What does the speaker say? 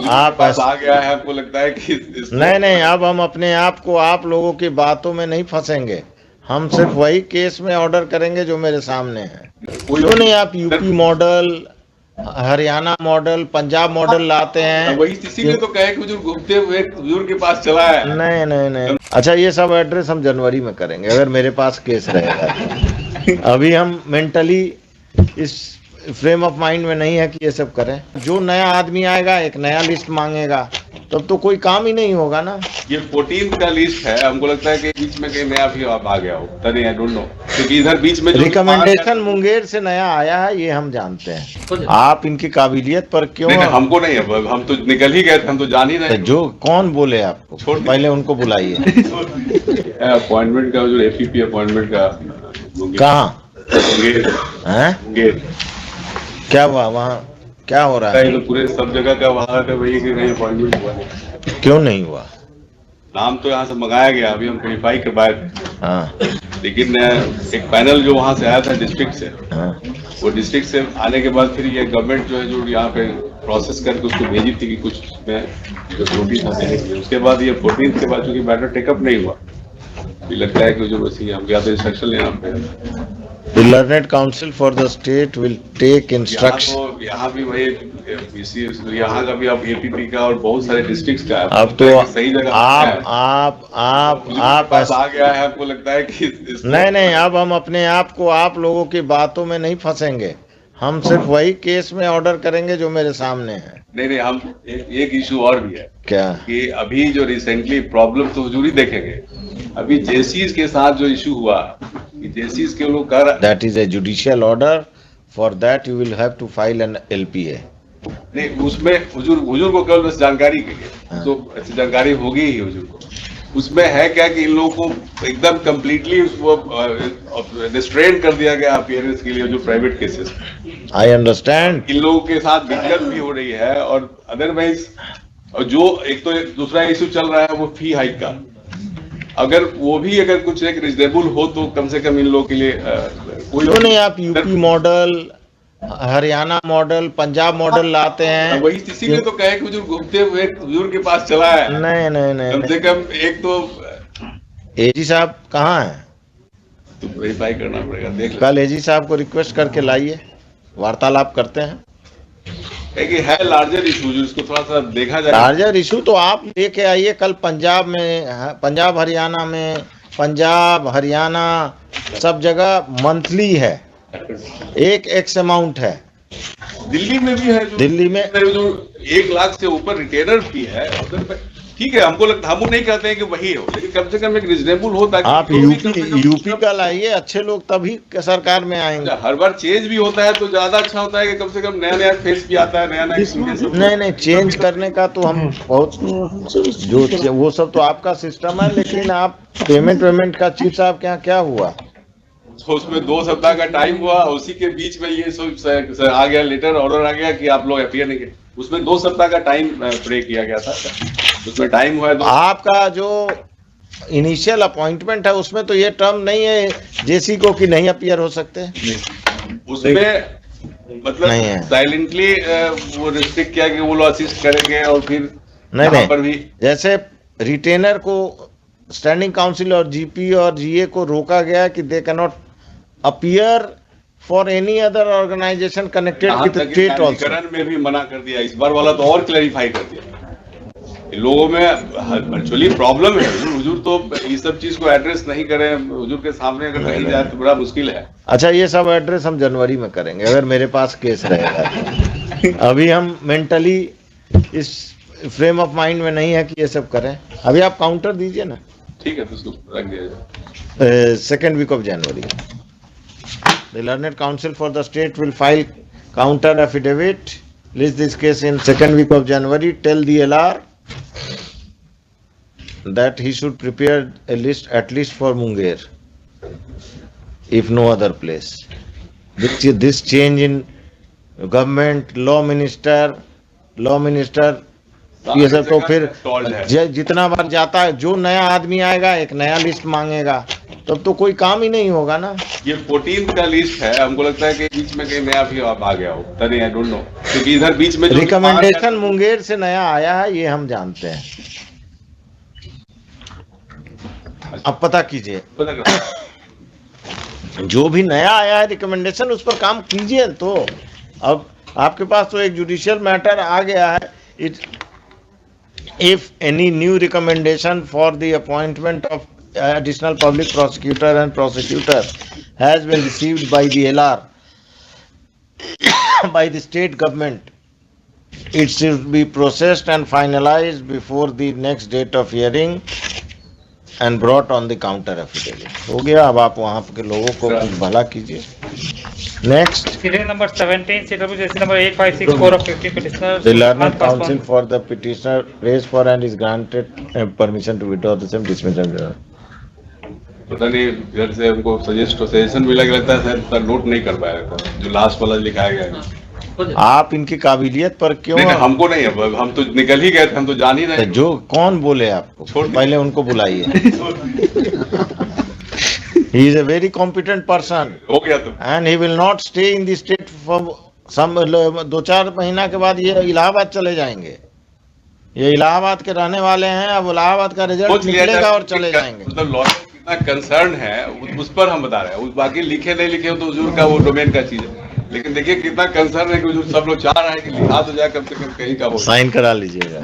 आप आ गया है, आपको लगता है कि नहीं, अब हम अपने आप को आप लोगों की बातों में नहीं फंसेंगे। हम सिर्फ वही केस में ऑर्डर करेंगे जो मेरे सामने है। क्यों नहीं आप UP model, Haryana model, Punjab model लाते हैं? वही इसीलिए तो कहे कि बुजुर्ग घूमते हुए बुजुर्ग के पास चला है। नहीं। अच्छा, ये सब एड्रेस हम जनवरी में करेंगे अगर मेरे पास केस रहेगा। अभी हम मेंटली इस फ्रेम ऑफ माइंड में नहीं है कि ये सब करें। जो नया आदमी आएगा एक नया लिस्ट मांगेगा, तब तो कोई काम ही नहीं होगा ना। ये 14 का लिस्ट है, हमको लगता है कि बीच में कहीं नया भी आ गया हो, तभी आई डोंट नो, क्योंकि इधर बीच में रिकमेंडेशन मुंगेर से नया आया है, ये हम जानते हैं। आप इनकी काबिलियत पर क्यों? नहीं, हमको नहीं है, हम तो निकल ही गए थे, हम तो जान ही रहे। जो कौन बोले आपको? पहले उनको बुलाइए। अपॉइंटमेंट का जो एपीपी अपॉइंटमेंट का कहाँ है? क्या हुआ वहाँ? क्या हो रहा है? तो पूरे सब जगह का वहाँ का वही कि नहीं अपॉइंटमेंट हुआ नहीं। क्यों नहीं हुआ? नाम तो यहाँ से मंगाया गया, अभी हम वेरीफाई करवाए थे। हाँ, लेकिन एक पैनल जो वहाँ से आया था डिस्ट्रिक्ट से, हाँ। वो डिस्ट्रिक्ट से आने के बाद फिर ये गवर्नमेंट जो है जो यहाँ पे प्रोसेस करके उसको भेजी थी कि कुछ में जो त्रुटि था देने के लिए। उसके बाद ये 14 के बाद चूंकि मैटर टेकअप नहीं हुआ, भी लगता है कि जो वैसे हम या तो इंस्ट्रक्शन लेना पड़ेगा। The Learned Council for the state will take instruction. यहाँ भी वही यहाँ का भी, अब एपीपी का और बहुत सारे डिस्ट्रिक्ट्स का है। अब तो सही जगह आप आ गया है, आपको लगता है कि नहीं, अब हम अपने आप को आप लोगों की बातों में नहीं फंसेंगे। हम सिर्फ वही केस में ऑर्डर करेंगे जो मेरे सामने है। नहीं, हम एक इशू और भी है। क्या? कि अभी जो रिसेंटली प्रॉब्लम तो हुजूरी देखेंगे, अभी जेसीज के साथ जो इशू हुआ कि जेसीज के लोग कर, that is a judicial order, for that you will have to file an LPA. नहीं, उसमें हुजूर को केवल बस जानकारी के लिए तो जानकारी होगी ही हुजूर को। उसमें है क्या कि इन लोगों को एकदम कंप्लीटली रिस्ट्रेन कर दिया गया अपीयरेंस के लिए, जो प्राइवेट केसेस। I understand. इन लोगों के साथ दिक्कत भी हो रही है, और अदरवाइज जो एक तो दूसरा इशू चल रहा है वो फी हाइक का, अगर वो भी अगर कुछ एक रिजनेबल हो तो कम से कम इन लोगों के लिए कोई नहीं। आप UP model, Haryana model, Punjab model लाते हैं। वही इसीलिए तो कहे कि बुजुर्ग घूमते हुए बुजुर्ग के पास चला है। नहीं। कम से कम एक तो एजी साहब कहाँ हैं? तो वेरीफाई करना पड़ेगा, देख कल एजी साहब को रिक्वेस्ट करके लाइए, वार्तालाप करते हैं। कि है लार्जर इशू, जिसको थोड़ा सा देखा जाए। लार्जर इशू तो आप लेके आइए कल। पंजाब में, पंजाब हरियाणा में, पंजाब हरियाणा सब जगह मंथली है, एक एक्स अमाउंट है। दिल्ली में भी है, दिल्ली में जो 1 लाख से ऊपर रिटेलर फी है। ठीक है, हमको लगता, हम नहीं कहते हैं कि वही हो, लेकिन कम से कम एक रिजनेबल हो, ताकि आप यूपी का लाइए, अच्छे लोग तभी सरकार में आएंगे। हर बार चेंज भी होता है तो ज्यादा अच्छा होता है कि कम से कम नया फेस भी आता है, नया नहीं, चेंज करने का तो हम बहुत जो वो सब तो आपका सिस्टम है, लेकिन आप पेमेंट का चीफ साहब क्या क्या हुआ? तो उसमें 2 सप्ताह का टाइम हुआ, उसी के बीच में ये सब आ गया, लेटर ऑर्डर आ गया कि आप लोग अपीयर नहीं किए। उसमें 2 सप्ताह का टाइम प्रे किया गया था, उसमें टाइम हुआ है। आपका जो इनिशियल अपॉइंटमेंट है उसमें तो ये टर्म नहीं है जेसी को कि नहीं अपीयर हो सकते। उसमें मतलब साइलेंटली वो रिस्ट्रिक्ट किया कि वो लोग असिस्ट करेंगे, और फिर नहीं पर भी जैसे रिटेनर को स्टैंडिंग काउंसिल और जीपी और जीए को रोका गया कि they can not appear for any other organisation connected with state also. में भी मना कर दिया, इस बार वाला तो और क्लैरिफाई कर दिया। लोगों में एक्चुअली प्रॉब्लम है, हुजूर तो ये सब चीज को एड्रेस नहीं करें, हुजूर के सामने अगर नहीं जाए तो बड़ा मुश्किल है। अच्छा, ये सब एड्रेस हम जनवरी में करेंगे अगर मेरे पास केस रहेगा। अभी हम मेंटली इस फ्रेम ऑफ माइंड में नहीं है कि ये सब करें। अभी आप काउंटर दीजिए ना। ठीक है, तो उसको रख दिया जाए। Second week of January the learned counsel for the state will file counter affidavit, list this case in second week of January. Tell the LR that he should prepare a list at least for Munger, if no other place. This change in government, law minister, ये सब तो फिर जितना बार जाता है, जो नया आदमी आएगा एक नया लिस्ट मांगेगा, तब तो कोई काम ही नहीं होगा ना। ये 14 का लिस्ट है, हमको लगता है कि बीच में कहीं नया भी आ गया हो, तभी आई डोंट नो, क्योंकि इधर बीच में जो रिकमेंडेशन मुंगेर से नया आया है, ये हम जानते हैं। अब पता कीजिए, पता कर जो भी नया आया है रिकमेंडेशन, उस पर काम कीजिए। तो अब आपके पास तो एक जुडिशियल मैटर आ गया है। It if any new recommendation for the appointment of additional public prosecutor and prosecutor has been received by the LR by the state government, it should be processed and finalized before the next date of hearing and brought on the counter affidavit। हो गया। अब आप वहां के लोगों को कुछ भला कीजिए। Next, Serial number 17, CWJC number 8564 of 50 petitioner. the learned counsel for the petitioner prays for and is granted permission to withdraw the same dismissal। पता नहीं घर से हमको सजेशन मिला कि लगता है शायद सर नोट नहीं कर पाया था, जो लास्ट वाला लिखाया गया है। आप इनकी काबिलियत पर क्यों? नहीं, हमको नहीं है, हम तो निकल ही गए थे, हम तो जान ही रहे। जो कौन बोले आपको? पहले उनको बुलाइए। He is a very competent person हो गया तो and he will not stay in the state for some 2-4 महीना के बाद ये इलाहाबाद चले जाएंगे। ये इलाहाबाद के रहने वाले हैं, अब इलाहाबाद का रिजल्ट निकलेगा और चले जाएंगे। मतलब लॉयर कितना कंसर्न है उस पर हम बता रहे हैं। उस बाकी लिखे नहीं लिखे तो हुजूर का वो डोमेन का चीज है, लेकिन देखिए कितना कंसर्न है कि हुजूर सब लोग चाह रहे हैं कि लिखा तो जाए, कम से कम कहीं का हो। साइन करा लीजिएगा।